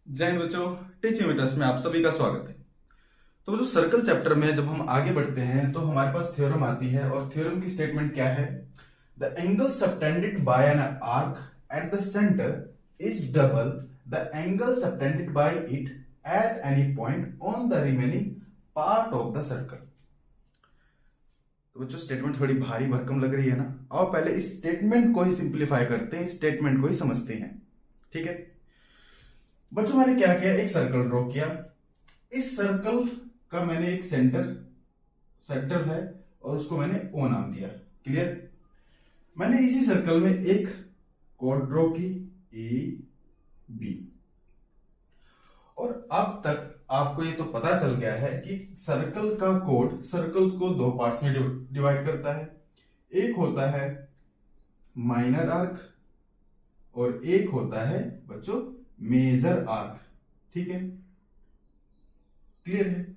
जय हिंद बच्चों। Teaching tweeters में आप सभी का स्वागत है। तो जो सर्कल चैप्टर में जब हम आगे बढ़ते हैं तो हमारे पास थ्योरम आती है और थ्योरम की स्टेटमेंट क्या है? The angle subtended bye an arc at the centre is double the angle subtended bye it at any point on the remaining part of the circle. तो बच्चों स्टेटमेंट थोड़ी भारी भरकम लग रही है ना? आओ पहले इस स्टेटमेंट को ही सिंप्लीफाई करते हैं, स्टेटमेंट को ही समझते हैं। ठीक है बच्चों, मैंने क्या किया, एक सर्कल ड्रॉ किया। इस सर्कल का मैंने एक सेंटर है और उसको मैंने ओ नाम दिया। क्लियर? मैंने इसी सर्कल में एक कॉर्ड ड्रॉ की ए बी, और अब तक आपको ये तो पता चल गया है कि सर्कल का कोड सर्कल को दो पार्ट्स में डिवाइड करता है। एक होता है माइनर आर्क और एक होता है बच्चों मेजर आर्क। ठीक है, क्लियर है?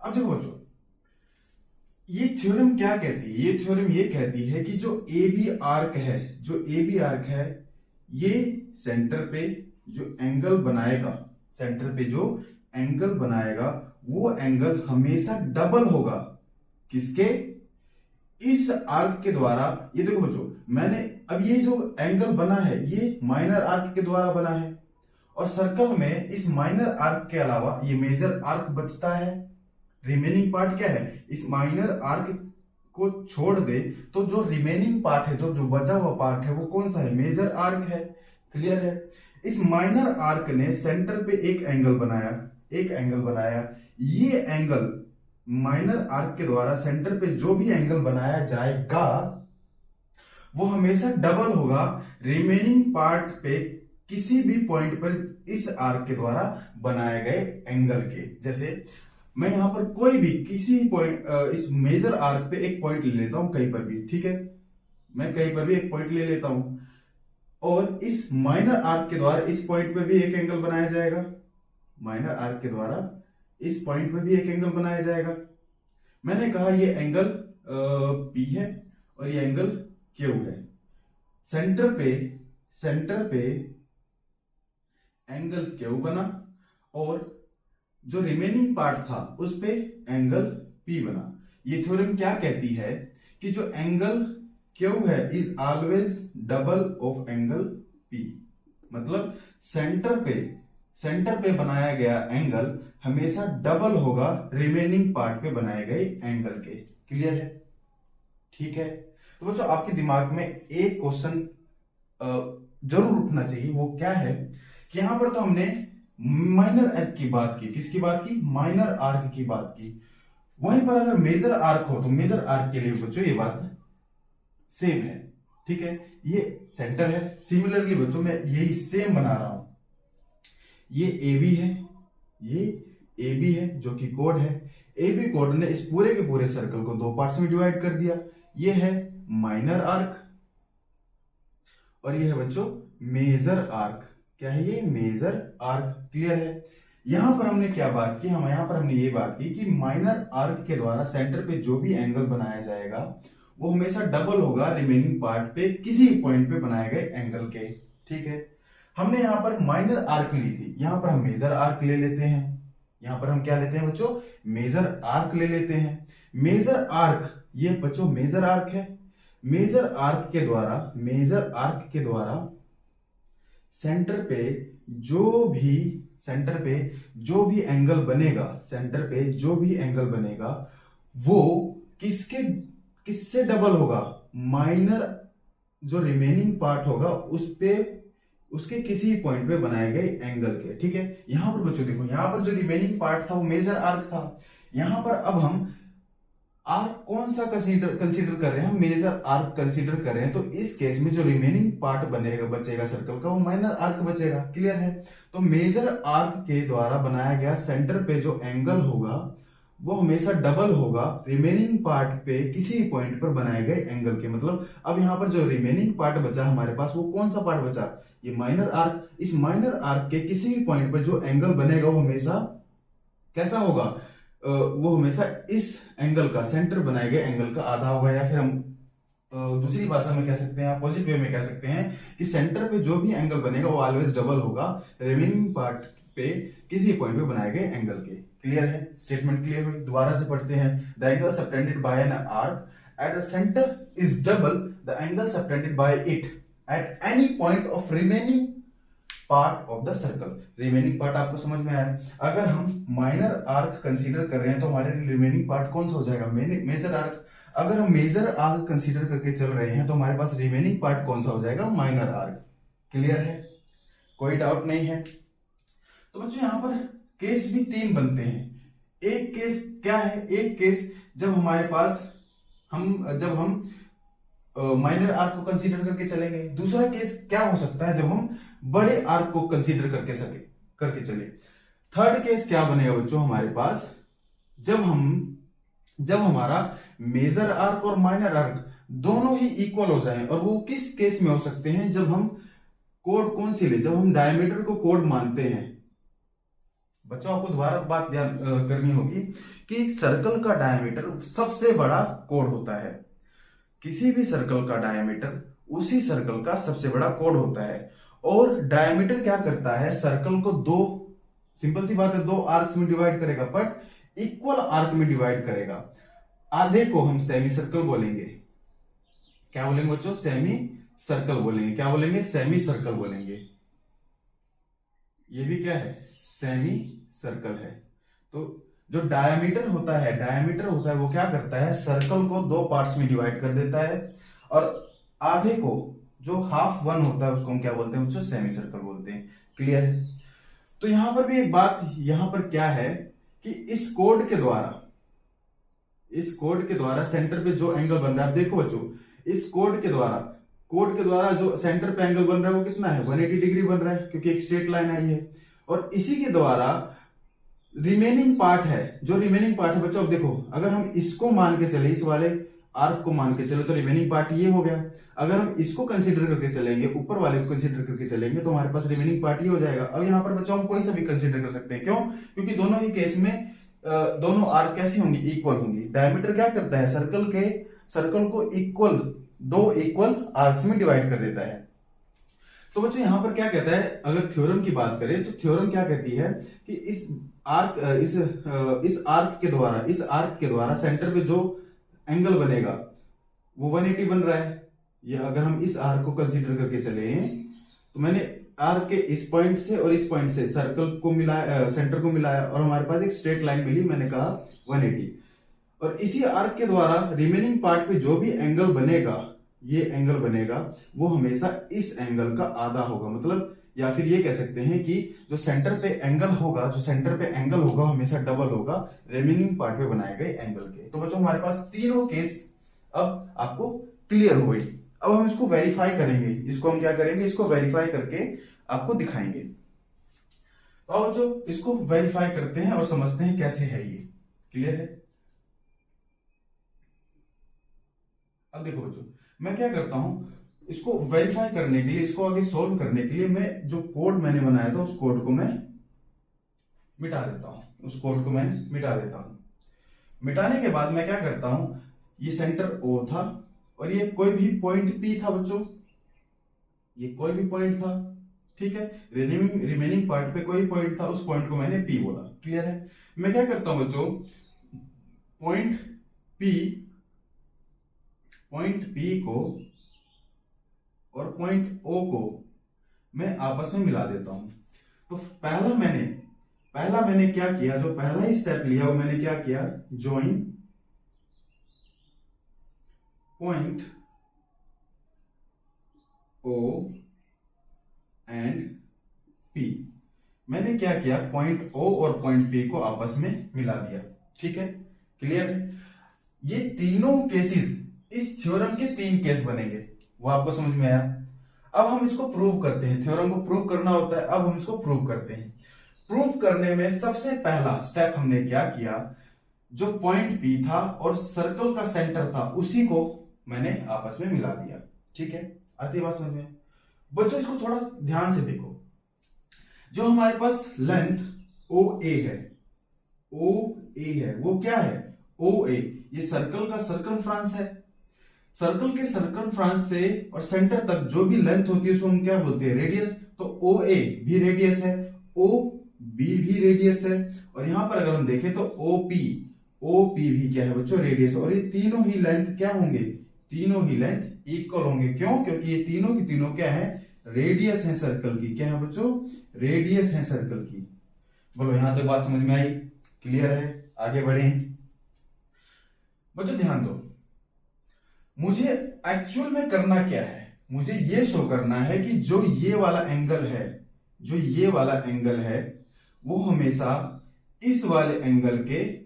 अब देखो बच्चों, ये थ्योरम क्या कहती है? ये थ्योरम ये कहती है कि जो ए बी आर्क है, ये सेंटर पे जो एंगल बनाएगा, वो एंगल हमेशा डबल होगा। किसके? इस आर्क के द्वारा। ये देखो बच्चों, मैंने अब ये जो एंगल बना है ये माइनर आर्क के द्वारा बना है, और सर्कल में इस माइनर आर्क के अलावा ये मेजर आर्क बचता है। रिमेनिंग पार्ट क्या है? इस माइनर आर्क को छोड़ दे तो जो रिमेनिंग पार्ट है, जो बचा हुआ पार्ट है, वो कौन सा है? मेजर आर्क है। क्लियर है? इस माइनर आर्क ने सेंटर पे एक एंगल बनाया। ये एंगल माइनर आर्क के द्वारा सेंटर पे जो भी एंगल बनाया जाएगा वो हमेशा डबल होगा रिमेनिंग पार्ट पे किसी भी पॉइंट पर इस आर्क के द्वारा बनाए गए एंगल के। जैसे मैं यहां पर कोई भी किसी पॉइंट, इस मेजर आर्क पे एक पॉइंट ले लेता हूं कहीं पर भी। ठीक है, मैं कहीं पर भी एक पॉइंट ले लेता हूं और इस माइनर आर्क के द्वारा इस पॉइंट पर भी एक एंगल बनाया जाएगा। माइनर आर्क के द्वारा इस पॉइंट पर भी एक एंगल बनाया जाएगा। मैंने कहा ये एंगल पी है और ये एंगल क्यू है। सेंटर पे एंगल क्यू बना और जो रिमेनिंग पार्ट था उस पे एंगल पी बना। ये थ्योरम क्या कहती है कि जो एंगल क्यू है is always double of angle P. मतलब सेंटर पे बनाया गया एंगल हमेशा डबल होगा रिमेनिंग पार्ट पे बनाए गए एंगल के। क्लियर है? ठीक है, तो बच्चों आपके दिमाग में एक क्वेश्चन जरूर उठना चाहिए। वो क्या है कि यहां पर तो हमने माइनर आर्क की बात की। किसकी बात की? माइनर आर्क की बात की। वहीं पर अगर मेजर आर्क हो तो मेजर आर्क के लिए बच्चों ये बात सेम है। ठीक है, ये सेंटर है। सिमिलरली बच्चों मैं यही सेम बना रहा हूं। ये ए बी है जो कि कोड है। ए बी कोड ने इस पूरे के पूरे सर्कल को दो पार्ट्स में डिवाइड कर दिया। ये है माइनर आर्क और ये है बच्चों मेजर आर्क। क्या है ये? Major arc. क्लियर है? यहां पर हमने क्या बात की? यहां पर हमने ये बात की कि माइनर आर्क के द्वारा सेंटर पे जो भी एंगल बनाया जाएगा वो हमेशा डबल होगा रिमेनिंग पार्ट पे किसी पॉइंट पे बनाए गए एंगल के। ठीक है, हमने यहां पर माइनर आर्क ली थी, यहां पर हम मेजर आर्क ले लेते हैं। यहां पर हम क्या लेते हैं बच्चों? मेजर आर्क ले लेते हैं। मेजर आर्क, ये बच्चों मेजर आर्क है। मेजर आर्क के द्वारा सेंटर पे जो भी एंगल बनेगा वो किससे डबल होगा? माइनर जो रिमेनिंग पार्ट होगा उसके किसी पॉइंट पे बनाए गए एंगल के। ठीक है, यहां पर बच्चों देखो, यहां पर जो रिमेनिंग पार्ट था वो मेजर आर्क था। यहां पर अब हम आर्क कौन सा कंसीडर कर रहे हैं? हम मेजर आर्क कंसीडर कर रहे हैं। तो इस केस में जो रिमेनिंग पार्ट बचेगा सर्कल का वो माइनर आर्क बचेगा। क्लियर है? तो मेजर आर्क के द्वारा बनाया गया सेंटर पे जो एंगल होगा वो हमेशा डबल होगा रिमेनिंग पार्ट पे किसी पॉइंट पर बनाए गए एंगल के। मतलब अब यहां पर जो रिमेनिंग पार्ट बचा हमारे पास वो कौन सा पार्ट बचा? ये माइनर आर्क। इस माइनर आर्क के किसी भी पॉइंट पर जो एंगल बनेगा वो हमेशा कैसा होगा? वो हमेशा इस एंगल का, सेंटर बनाए गए एंगल का आधा होगा, या फिर हम दूसरी भाषा में कह सकते हैं, पॉजिटिव वे में कह सकते हैं कि सेंटर पे जो भी एंगल बनेगा वो ऑलवेज डबल होगा रिमेनिंग पार्ट पे किसी पॉइंट पे बनाए गए एंगल के। क्लियर है, स्टेटमेंट क्लियर हुई। दोबारा से पढ़ते हैं। The angle subtended bye an arc at the centre is double the angle subtended bye it at any point of remaining part of the circle. Remaining part आपको समझ में आया। अगर हम माइनर आर्क कंसीडर कर रहे हैं तो हमारे रिमेनिंग पार्ट कौन सा हो जाएगा? Major arc. अगर हम मेजर आर्क कंसीडर करके चल रहे हैं तो हमारे पास रिमेनिंग पार्ट कौन सा हो जाएगा? Minor arc. क्लियर है, कोई डाउट नहीं है। तो बच्चों यहां पर केस भी 3 बनते हैं। एक केस क्या है? एक केस जब हमारे पास जब हम माइनर आर्क को कंसीडर करके चलेंगे। दूसरा केस क्या हो सकता है? जब हम बड़े आर्क को कंसीडर करके चले। थर्ड केस क्या बनेगा बच्चों हमारे पास? जब हमारा मेजर आर्क और माइनर आर्क दोनों ही इक्वल हो जाएं। और वो किस केस में हो सकते हैं? जब हम कोड कौन सी ले? जब हम डायमीटर को कोड मानते हैं। बच्चों आपको दोबारा बात ध्यान करनी होगी कि सर्कल का डायमीटर सबसे बड़ा कोड होता है। किसी भी सर्कल का डायमीटर उसी सर्कल का सबसे बड़ा कोड होता है। और डायमीटर क्या करता है? सर्कल को सिंपल सी बात है, 2 आर्क्स में डिवाइड करेगा, बट इक्वल आर्क में डिवाइड करेगा। आधे को हम सेमी सर्कल बोलेंगे। क्या बोलेंगे बच्चों? सेमी सर्कल बोलेंगे। क्या बोलेंगे? सेमी सर्कल बोलेंगे। ये भी क्या है? सेमी सर्कल है। तो जो डायमीटर होता है वो क्या करता है? सर्कल को 2 पार्ट्स में डिवाइड कर देता है। और आधे को, जो हाफ वन होता है, उसको हम क्या बोलते हैं बच्चों? सेमी सर्कल बोलते हैं। क्लियर है। तो यहां पर भी एक बात यहां पर क्या है कि इस कोड के द्वारा सेंटर पे जो एंगल बन रहा है, आप देखो बच्चों, इस कोड के द्वारा जो सेंटर पे एंगल बन रहा है वो कितना है? 180 डिग्री बन रहा है, क्योंकि एक स्ट्रेट लाइन आई है। और इसी के द्वारा रिमेनिंग पार्ट है, जो रिमेनिंग पार्ट है बच्चों, अब देखो, अगर हम इसको मान के चले, इस वाले आर्क को मान के चले, तो रिमेनिंग पार्ट ये हो गया। अगर हम इसको कंसीडर करके चलेंगे, ऊपर वाले को कंसीडर करके चलेंगे, तो हमारे पास रिमेनिंग पार्ट ये हो जाएगा। अब यहाँ पर बच्चों हम कोई सा भी कंसीडर कर सकते हैं। क्यों? क्योंकि दोनों ही केस में दोनों आर्क कैसी होंगी? इक्वल होंगी। डायमीटर क्या करता है? सर्कल को दो इक्वल आर्क्स में डिवाइड कर देता है। तो बच्चों यहां पर क्या कहता है? अगर थ्योरम की बात करें तो थ्योरम क्या कहती है कि इस आर्क के द्वारा सेंटर पे जो एंगल बनेगा वो 180 बन रहा है। ये अगर हम इस आर्क को कंसीडर करके चले, तो मैंने आर्क के इस पॉइंट से और इस पॉइंट से सर्कल को मिलाया, सेंटर को मिलाया, और हमारे पास एक स्ट्रेट लाइन मिली, मैंने कहा 180। और इसी आर्क के द्वारा रिमेनिंग पार्ट पे जो भी एंगल बनेगा, ये एंगल बनेगा, वो हमेशा इस एंगल का आधा होगा। मतलब, या फिर ये कह सकते हैं कि जो सेंटर पे एंगल होगा हमेशा डबल होगा रिमेनिंग पार्ट पे बनाए गए एंगल के। तो बच्चों हमारे पास तीनों केस अब आपको क्लियर हो गई। अब हम इसको वेरीफाई करेंगे। इसको हम क्या करेंगे? इसको वेरीफाई करके आपको दिखाएंगे। और जो इसको वेरीफाई करते हैं और समझते हैं कैसे है ये। क्लियर है। अब देखो बच्चों, मैं क्या करता हूं, इसको वेरीफाई करने के लिए, इसको आगे सोल्व करने के लिए, मैं जो कोड मैंने बनाया था उस कोड को मैं मिटा देता हूं। मिटाने के बाद मैं क्या करता हूं, ये सेंटर O था और ये कोई भी पॉइंट P था बच्चों, ये कोई भी पॉइंट था, ठीक है। रिमेनिंग पार्ट पे कोई पॉइंट था, उस पॉइंट को मैंने P बोला। क्लियर है। मैं क्या करता हूं बच्चों, पॉइंट P को और पॉइंट O को मैं आपस में मिला देता हूं। तो पहला मैंने क्या किया, जो पहला ही स्टेप लिया वो मैंने क्या किया, join point O and P। मैंने क्या किया, पॉइंट O और पॉइंट P को आपस में मिला दिया। ठीक है, क्लियर है। ये तीनों केसेस, इस थ्योरम के 3 केस बनेंगे, वो आपको समझ में आया। अब हम इसको प्रूव करते हैं। थ्योरम को प्रूव करना होता है, अब हम इसको प्रूव करते हैं। प्रूव करने में सबसे पहला स्टेप हमने क्या किया, जो पॉइंट P था और सर्कल का सेंटर था उसी को मैंने आपस में मिला दिया। ठीक है, आती बात समझ में। बच्चों इसको थोड़ा ध्यान से देखो, जो हमारे पास लेंथ OA है, वो क्या है, OA, ये सर्कल का सर्कमफ्रेंस है। सर्कल के सर्कमफ्रेंस से और सेंटर तक जो भी लेंथ होती है उसको हम क्या बोलते हैं, रेडियस। तो OA भी रेडियस है, O बी भी रेडियस है, और यहां पर अगर हम देखें तो ओपी भी क्या है बच्चों, रेडियस। और ये तीनों ही लेंथ क्या होंगे, तीनों ही लेंथ इक्वल होंगे। क्यों? क्योंकि ये तीनों की तीनों क्या है, रेडियस है सर्कल की। क्या है बच्चों, रेडियस है सर्कल की। बोलो यहां तक बात समझ में आई, क्लियर है? आगे बढ़े बच्चों, ध्यान दो। मुझे एक्चुअल में करना क्या है, मुझे ये शो करना है कि जो ये वाला एंगल है, जो ये वाला एंगल है वो हमेशा इस वाले एंगल के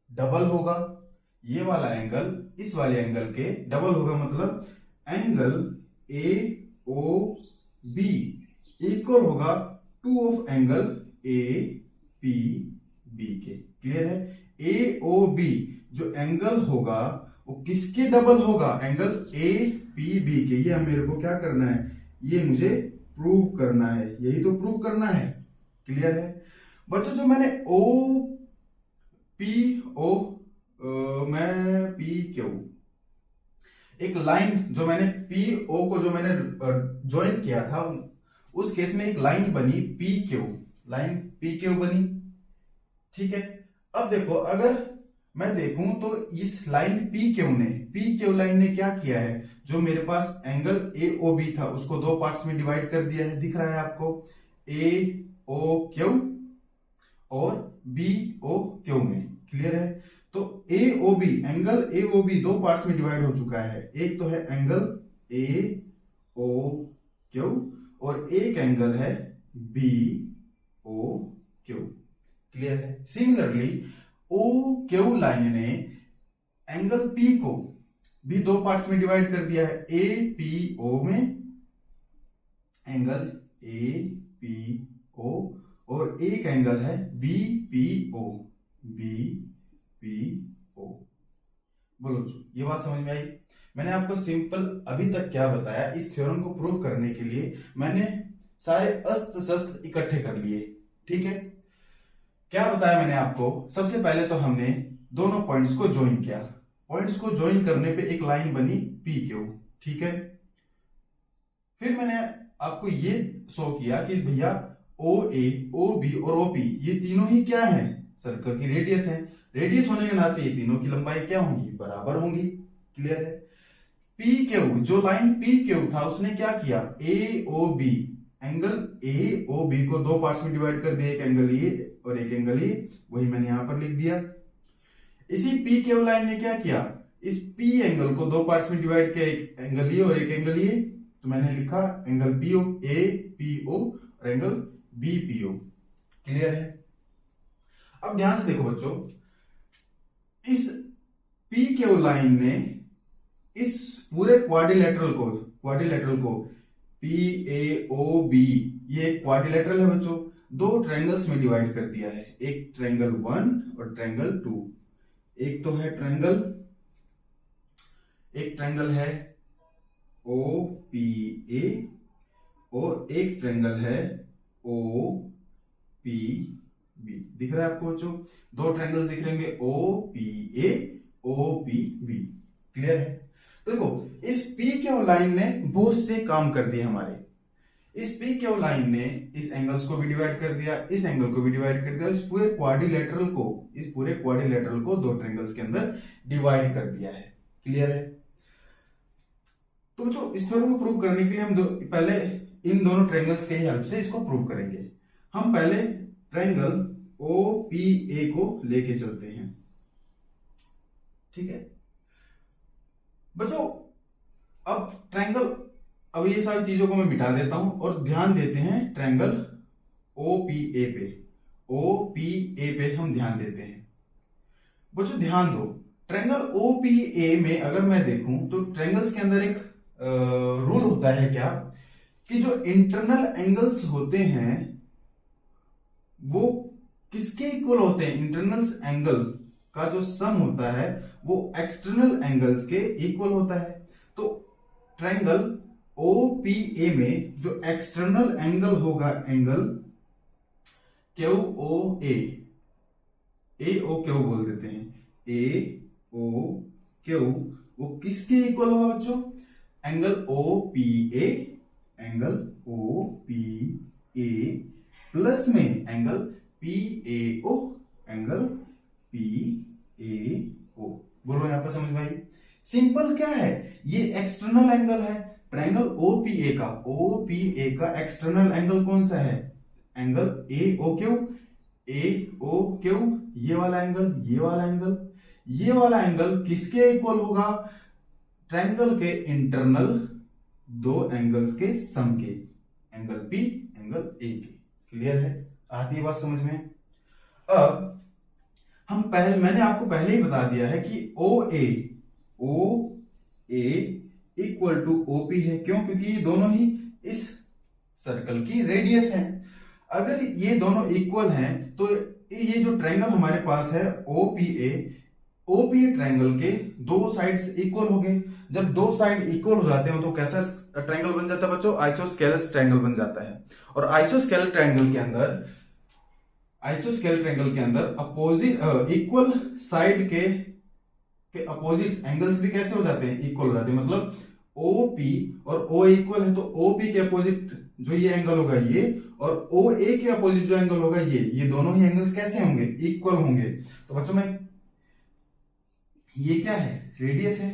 डबल होगा। ये वाला एंगल इस वाले एंगल के डबल होगा, मतलब angle A O B equal होगा 2 of angle A P B के। क्लियर है? ए ओ बी जो एंगल होगा वो किसके डबल होगा, एंगल ए पी बी के। ये मेरे को क्या करना है, ये मुझे प्रूव करना है, यही तो प्रूव करना है। क्लियर है बच्चों? जो मैंने ओ पी ओ मैं पी क्यू एक लाइन, जो मैंने पी ओ को जो मैंने ज्वाइन किया था, उस केस में एक लाइन बनी P Q, line P Q बनी। ठीक है, अब देखो अगर मैं देखूं तो इस लाइन पी क्यू लाइन ने क्या किया है, जो मेरे पास एंगल ए ओ बी था उसको दो पार्ट्स में डिवाइड कर दिया है। दिख रहा है आपको, ए ओ क्यू और बी ओ क्यू में। क्लियर है? तो A O B, angle A O B दो पार्ट्स में डिवाइड हो चुका है। एक तो है एंगल ए ओ क्यू और एक एंगल है बी ओ क्यू। क्लियर है? सिमिलरली ओ क्यू लाइन ने एंगल पी को भी दो पार्ट्स में डिवाइड कर दिया है, ए पी ओ में, एंगल ए पी ओ, और एक एंगल है B P O, B P O. बोलो ये बात समझ में आई? मैंने आपको सिंपल अभी तक क्या बताया, इस थ्योरम को प्रूव करने के लिए मैंने सारे अस्त्र शस्त्र इकट्ठे कर लिए। ठीक है, क्या बताया मैंने आपको? सबसे पहले तो हमने दोनों पॉइंट्स को ज्वाइन किया। पॉइंट्स को ज्वाइन करने पे एक लाइन बनी पी क्यू। ठीक है, फिर मैंने आपको ये शो किया कि भैया ओ ए ओ बी और ओ पी ये तीनों ही क्या है, सर्कल की रेडियस है। रेडियस होने के नाते ये तीनों की लंबाई क्या होंगी, बराबर होंगी। क्लियर है? पी क्यू, जो लाइन पी क्यू था उसने क्या किया, A O B, angle A O B को दो पार्ट्स में डिवाइड कर दिया, एक एंगल ये और एक एंगल ये, वही मैंने यहां पर लिख दिया। इसी पी क्यू लाइन ने क्या किया, इस पी एंगल को दो पार्ट्स में डिवाइड किया, एक एंगल ये और एक एंगल ये, तो मैंने लिखा angle P O, A P O और angle B P O. Clear है? अब ध्यान से देखो बच्चों, इस पी क्यू लाइन ने इस पूरे क्वाड्रिलेटरल को पी ए ओ बी, ये क्वाड्रिलेटरल है बच्चों, दो ट्रायंगल्स में डिवाइड कर दिया है, एक ट्रायंगल 1 और ट्रायंगल 2। एक तो है एक ट्रायंगल है ओ पी ए और एक ट्रायंगल है ओ पी बी। दिख रहा है आपको बच्चों? दो ट्रायंगल्स दिख रहे होंगे, O P A O P B. Clear है? तो देखो इस पी क्यू लाइन ने बहुत से काम कर दिए हमारे। इस पी क्यू लाइन ने इस एंगल्स को भी डिवाइड कर दिया, इस एंगल को भी डिवाइड कर दिया, इस पूरे क्वाड्रिलेटरल को दो ट्रायंगल्स के अंदर डिवाइड कर दिया है। क्लियर है? तो बच्चों इस थ्योरम को प्रूव करने के लिए हम पहले इन दोनों ट्रायंगल्स के हेल्प से इसको प्रूव करेंगे। हम पहले ट्रायंगल ओ पी ए को लेके चलते हैं। ठीक है बच्चों, अब ट्रायंगल, अब ये सारी चीजों को मैं मिटा देता हूं और ध्यान देते हैं ट्रायंगल ओ पी ए पे। ओ पी ए पे हम ध्यान देते हैं। बच्चों ध्यान दो, ट्रायंगल ओ पी ए में अगर मैं देखूं तो ट्रायंगल्स के अंदर एक रूल होता है क्या, कि जो इंटरनल एंगल्स होते हैं वो किसके इक्वल होते हैं, इंटरनल एंगल का जो सम होता है वो एक्सटर्नल एंगल्स के इक्वल होता है। तो ट्रायंगल ओ पी ए में जो एक्सटर्नल एंगल होगा, एंगल क्यू ओ ए ओ क्यू बोल देते हैं, ए ओ क्यू, वो किसके इक्वल होगा बच्चों, angle O P A, angle O P A plus में angle P A O, angle P A O. बोलो यहां पर समझ में आई? सिंपल क्या है, ये एक्सटर्नल एंगल है ट्रायंगल ओपीए का। ओपीए का एक्सटर्नल एंगल कौन सा है? Angle A O Q, A O Q, ये वाला एंगल, ये वाला एंगल, ये वाला एंगल किसके इक्वल होगा? ट्रायंगल के इंटरनल दो एंगल्स के सम के, एंगल पी, एंगल ए के। क्लियर है? आती है बात समझ में? अब हम मैंने आपको पहले ही बता दिया है कि ओ ए इक्वल टू ओपी है। क्यों? क्योंकि ये दोनों ही इस सर्कल की रेडियस है। अगर ये दोनों इक्वल हैं तो ये जो ट्रायंगल हमारे पास है ओपीए ट्रायंगल के दो साइड्स इक्वल हो गए। जब दो साइड इक्वल हो जाते हो तो कैसा ट्रायंगल बन जाता है बच्चों? आइसोस्केलस ट्रायंगल बन जाता है। और आइसोस्केलस ट्रायंगल के अंदर अपोजिट इक्वल साइड के अपोजिट एंगल्स भी कैसे हो जाते हैं? इक्वल हो जाते हैं। मतलब ओपी और ओ इक्वल है तो ओपी के अपोजिट जो ये एंगल होगा ये, और ओ ए के अपोजिट जो एंगल होगा ये दोनों ही एंगल्स कैसे होंगे? इक्वल होंगे। तो बच्चों में ये क्या है? रेडियस है।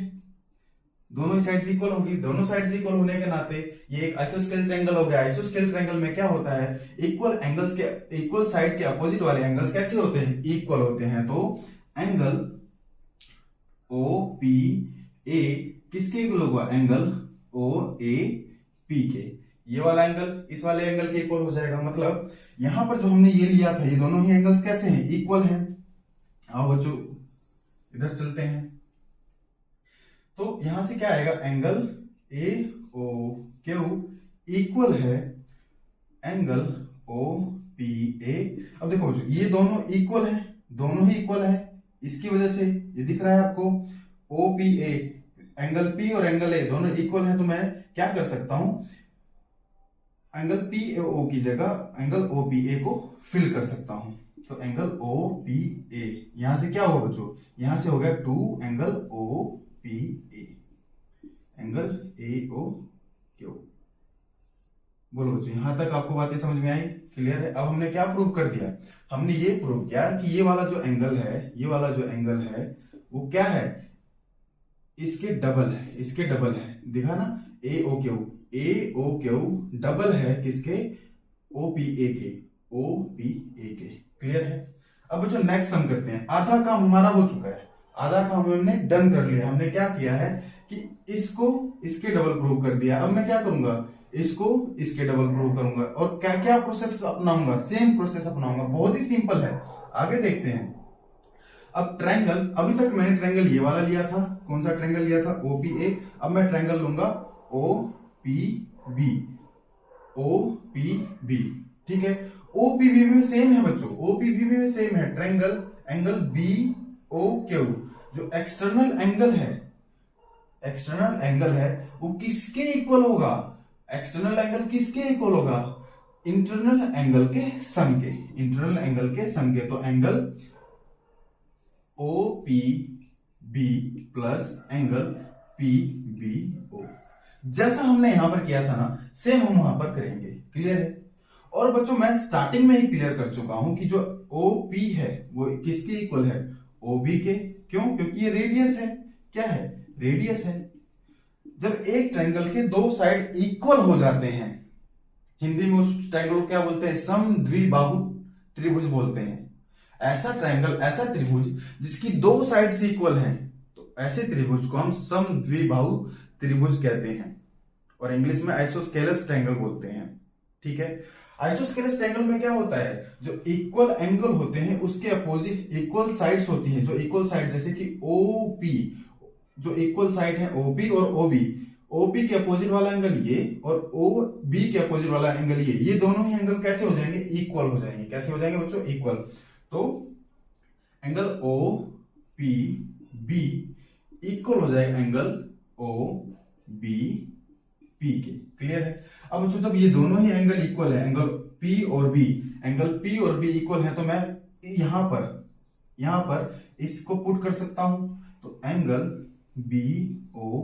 दोनों ही साइड्स इक्वल होगी। दोनों साइड्स इक्वल होने के नाते ये एक आइसोस्केल ट्रायंगल हो गया। आइसोस्केल ट्रायंगल में क्या होता है? इक्वल साइड के अपोजिट वाले एंगल्स कैसे होते हैं? इक्वल होते हैं। तो एंगल ओ पी ए किसके इक्वल होगा? एंगल ओ ए पी के। ये वाला एंगल इस वाले एंगल के इक्वल हो जाएगा। मतलब यहां पर जो हमने ये लिया था, ये दोनों ही एंगल्स कैसे हैं? इक्वल हैं। आओ बच्चों इधर चलते हैं। तो यहां से क्या आएगा? Angle A O Q equal है एंगल ओ पी ए। अब देखो बच्चों ये दोनों इक्वल है, दोनों ही इक्वल है। इसकी वजह से ये दिख रहा है आपको O P A, angle P और एंगल ए दोनों इक्वल है। तो मैं क्या कर सकता हूं? एंगल पी ए ओ की जगह एंगल ओ पी ए को फिल कर सकता हूं। तो एंगल ओ पी ए यहां से क्या होगा बच्चों? यहां से हो गया 2 angle O P A, angle A O Q. बोलो बच्चों यहां तक आपको बातें समझ में आई? क्लियर है? अब हमने क्या प्रूव कर दिया? हमने ये प्रूव किया कि ये वाला जो एंगल है, ये वाला जो एंगल है वो क्या है? इसके डबल है, इसके डबल है। दिखा ना? ए ओ क्यू डबल है किसके? ओ पी ए के, ओ पी ए के। क्लियर है? अब बच्चों नेक्स्ट सम करते हैं। आधा काम हमारा हो चुका है, आधा काम हमने डन कर लिया। हमने क्या किया है कि इसको इसके डबल प्रूव कर दिया। अब मैं क्या करूंगा? इसको इसके डबल प्रूव करूंगा। और क्या क्या प्रोसेस अपनाऊंगा? सेम प्रोसेस अपनाऊंगा। बहुत ही सिंपल है। आगे देखते हैं। अब ट्रायंगल, अभी तक मैंने ट्रायंगल ये वाला लिया था। कौन सा ट्रायंगल लिया था? ओपीए। अब मैं ट्रायंगल लूंगा O P B, O P B. ठीक है? ओपीबी में सेम है बच्चों, ओपीबी में सेम है triangle angle B O Q. जो एक्सटर्नल एंगल है वो किसके इक्वल होगा? एक्सटर्नल एंगल किसके इक्वल होगा? इंटरनल एंगल के सम के, इंटरनल एंगल के सम के। तो angle O P B plus angle P B O, जैसा हमने यहां पर किया था ना सेम हम वहां पर करेंगे। क्लियर है? और बच्चों मैं स्टार्टिंग में ही क्लियर कर चुका हूं कि जो ओ पी है वो किसके इक्वल है? ओ बी के। क्यों? क्योंकि ये रेडियस है। क्या है? रेडियस है। जब एक ट्रायंगल के दो साइड इक्वल हो जाते हैं, हिंदी में उस ट्रायंगल को क्या बोलते हैं? समद्विबाहु त्रिभुज बोलते हैं। ऐसा ट्रायंगल, ऐसा त्रिभुज जिसकी दो साइड्स इक्वल हैं, तो ऐसे त्रिभुज को हम समद्विबाहु त्रिभुज कहते हैं। और इंग्लिश में आइसोस्केलस ट्रायंगल बोलते हैं। ठीक है? आइसोस्केलस ट्रायंगल में क्या होता है? जो इक्वल एंगल होते हैं उसके अपोजिट इक्वल साइड्स होती हैं। जो इक्वल साइड, जैसे कि ओपी, जो इक्वल साइड है ओपी और ओबी, ओपी के अपोजिट वाला एंगल ये और ओ बी के अपोजिट वाला एंगल ये दोनों ही एंगल कैसे हो जाएंगे? इक्वल हो जाएंगे। कैसे हो जाएंगे बच्चों? इक्वल। तो angle O P B equal हो जाएगा एंगल ओ बी पी के। क्लियर है? अब बच्चों जब ये दोनों ही एंगल इक्वल है, एंगल पी और बी, एंगल पी और बी इक्वल है, तो मैं यहां पर इसको पुट कर सकता हूं। तो angle B O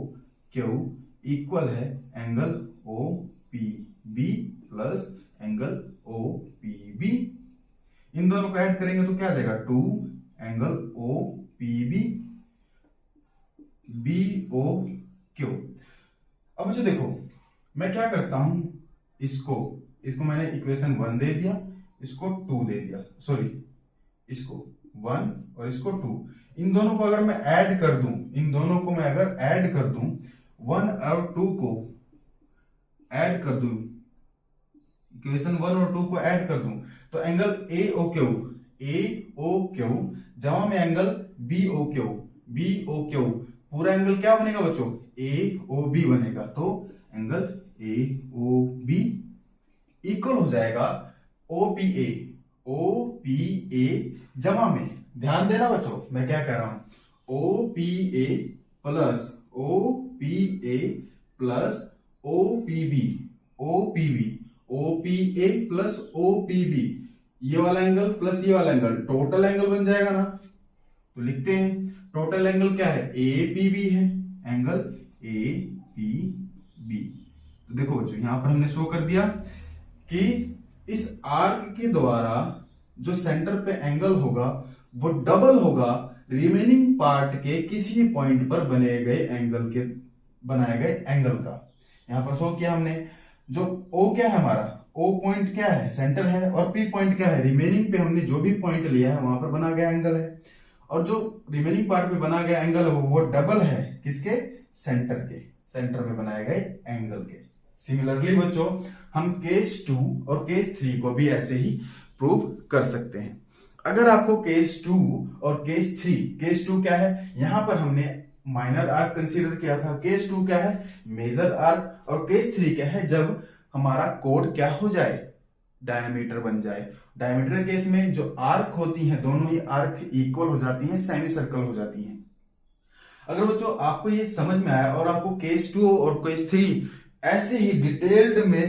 Q equal है angle O P B plus angle O P B. इन दोनों को ऐड करेंगे तो क्या आ जाएगा, 2 angle O P B B O Q. अब बच्चों देखो, मैं क्या करता हूं, इसको मैंने इक्वेशन 1 दे दिया, इसको 2 दे दिया, सॉरी इसको 1 और इसको 2। इन दोनों को अगर मैं ऐड कर दूं, इन दोनों को मैं अगर ऐड कर दूं, 1 और 2 को ऐड कर दूं, इक्वेशन 1 और 2 को ऐड कर दूं, तो एंगल ए ओ क्यू जमा में एंगल बी ओ क्यू, पूरा एंगल क्या बनेगा बच्चों, ए ओ बी बनेगा। तो angle A O B equal हो जाएगा ओ पी ए जमा में, ध्यान देना बच्चों मैं क्या कह रहा हूं, O P A plus O P A plus O P B plus O P B, ये वाला एंगल प्लस ये वाला एंगल टोटल एंगल बन जाएगा ना। तो लिखते हैं टोटल एंगल क्या है, ए पी बी है, एंगल ए पी बी। तो देखो बच्चों यहां पर हमने शो कर दिया कि इस आर्क के द्वारा जो सेंटर पे एंगल होगा वो डबल होगा रिमेनिंग पार्ट के किसी पॉइंट पर बनाए गए एंगल का। यहां पर शो किया हमने, जो O क्या है हमारा, O पॉइंट क्या है, सेंटर है, और P पॉइंट क्या है, रिमेनिंग पे हमने जो भी पॉइंट लिया है वहां पर बना गया एंगल है, और जो रिमेनिंग पार्ट पे बना गया एंगल है वो डबल है किसके, सेंटर में बनाए गए एंगल के। सिमिलरली बच्चों हम केस 2 और केस 3 को भी ऐसे ही प्रूव कर सकते हैं। अगर आपको केस 2 और केस 3, केस 2 क्या है, यहां पर हमने माइनर आर्क कंसीडर किया था, केस 2 क्या है, मेजर आर्क, और केस 3 क्या है, जब हमारा कोड क्या हो जाए, डायमीटर बन जाए। डायमीटर केस में जो आर्क होती हैं दोनों ही आर्क इक्वल हो जाती हैं, सेमी सर्कल हो जाती हैं। अगर बच्चों आपको ये समझ में आया और आपको केस 2 और केस 3 ऐसे ही डिटेल्ड में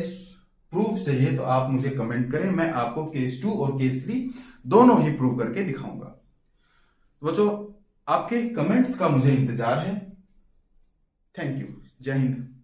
प्रूफ चाहिए तो आप मुझे कमेंट करें, मैं आपको केस 2 और केस 3 दोनों ही प्रूव करके दिखाऊंगा। तो बच्चों आपके कमेंट्स का मुझे इंतजार है। थैंक यू, जय हिंद।